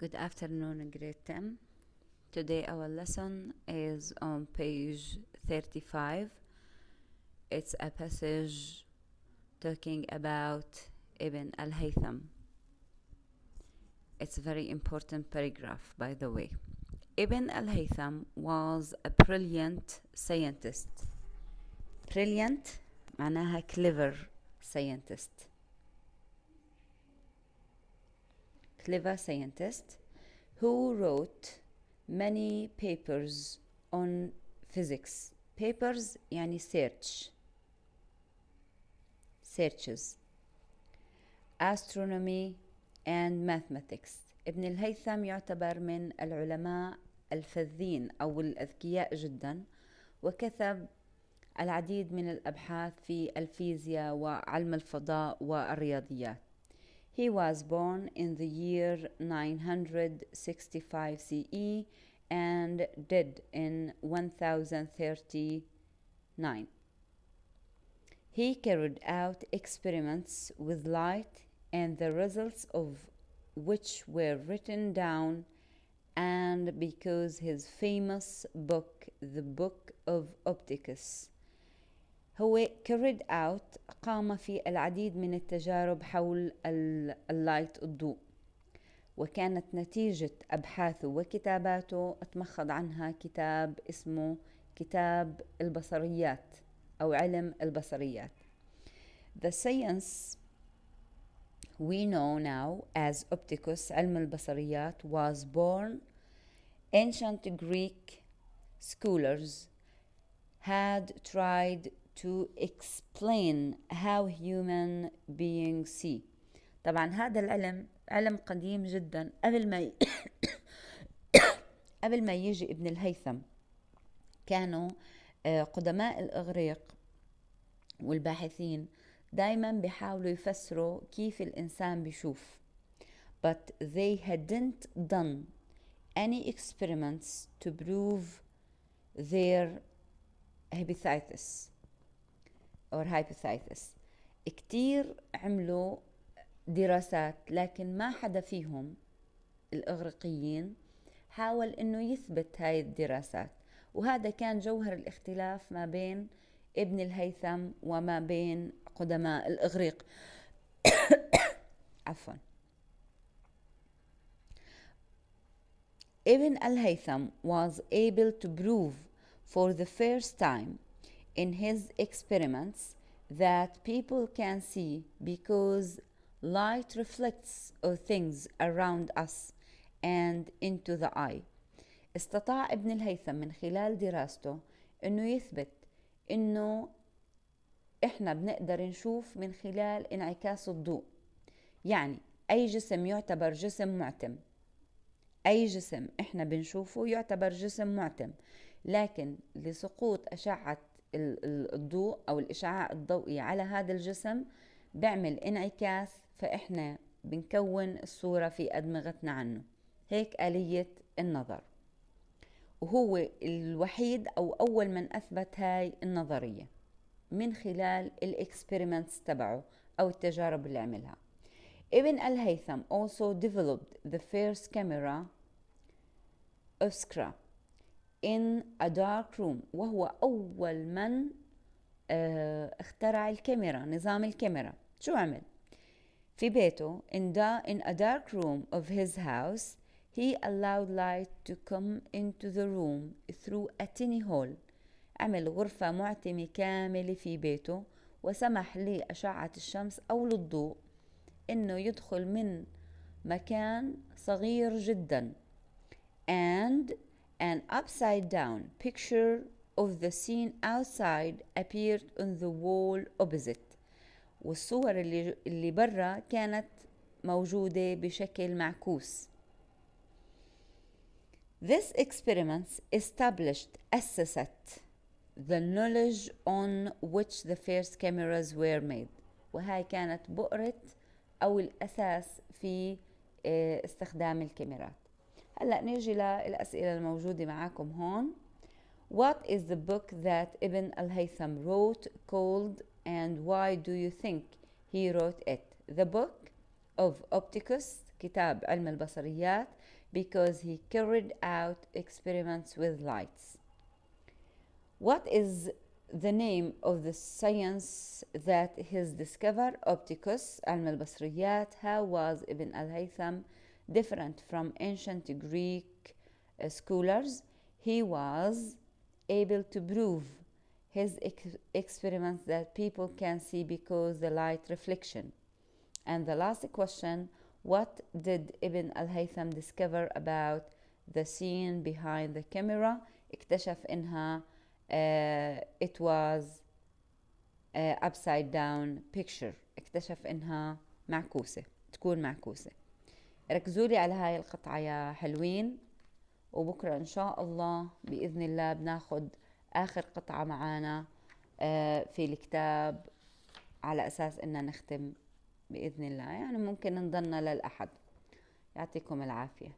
Good afternoon, grade 10. Today our lesson is on page 35. It's a passage talking about Ibn al-Haytham. It's a very important paragraph, by the way. Ibn al-Haytham was a brilliant scientist. Brilliant معناها clever scientist. Clever scientist who wrote many papers on physics. Papers يعني searches, astronomy and mathematics. ابن الهيثم يعتبر من العلماء الفذين أو الأذكياء جدا، وكتب العديد من الأبحاث في الفيزياء وعلم الفضاء والرياضيات. He was born in the year 965 CE and died in 1039. He carried out experiments with light, and the results of which were written down, and because his famous book, the Book of Opticus, هو carried out قام في العديد من التجارب حول اللايت الضوء، وكانت نتيجة أبحاثه وكتاباته اتمخض عنها كتاب اسمه كتاب البصريات أو علم البصريات. The science we know now as opticus علم البصريات was born. Ancient Greek scholars had tried to explain how human beings see. طبعا هذا العلم علم قديم جدا قبل ما يجي ابن الهيثم. كانوا قدماء الإغريق والباحثين دايما بيحاولوا يفسروا كيف الإنسان بيشوف, but they hadn't done any experiments to prove their hypothesis. كتير عملوا دراسات لكن ما حدا فيهم الإغريقيين حاول إنه يثبت هاي الدراسات، وهذا كان جوهر الاختلاف ما بين ابن الهيثم وما بين قدماء الإغريق. عفوا. Ibn al-Haytham was able to prove for the first time in his experiments that people can see because light reflects of things around us and into the eye. استطاع ابن الهيثم من خلال دراسته انه يثبت انه احنا بنقدر نشوف من خلال انعكاس الضوء. يعني اي جسم يعتبر جسم معتم، اي جسم احنا بنشوفه يعتبر جسم معتم، لكن لسقوط اشعة الضوء أو الإشعاع الضوئي على هذا الجسم بيعمل انعكاس، فإحنا بنكون الصورة في أدمغتنا عنه. هيك آلية النظر، وهو الوحيد أو أول من أثبت هاي النظرية من خلال الإكسبيرمنتس تبعه أو التجارب اللي عملها. ابن الهيثم also developed the first camera obscura in a dark room، وهو أول من اخترع الكاميرا، نظام الكاميرا. شو عمل؟ في بيته in a dark room of his house he allowed light to come into the room through a tiny hole. عمل غرفة معتمة كاملة في بيته وسمح لأشعة الشمس أو للضوء إنه يدخل من مكان صغير جدا. And an upside down picture of the scene outside appeared on the wall opposite. والصور اللي برا كانت موجودة بشكل معكوس. This experiment أسست the knowledge on which the first cameras were made. وهاي كانت بؤرة أو الأساس في استخدام الكاميرات. هلأ نيجي للأسئلة الموجودة معاكم هون. What is the book that Ibn al-Haytham wrote called, and why do you think he wrote it? The Book of Opticus كتاب علم البصريات because he carried out experiments with lights. What is the name of the science that his discover? Opticus, علم البصريات. How was Ibn al-Haytham different from ancient Greek scholars? He was able to prove his experiments that people can see because the light reflection. And the last question, what did Ibn al-Haytham discover about the scene behind the camera? اكتشف إنها it was upside down picture. اكتشف إنها معكوسة، تكون معكوسة. ركزوا لي على هاي القطعة يا حلوين، وبكرة إن شاء الله بإذن الله بناخد آخر قطعة معانا في الكتاب على أساس إننا نختم بإذن الله، يعني ممكن نضلنا للأحد. يعطيكم العافية.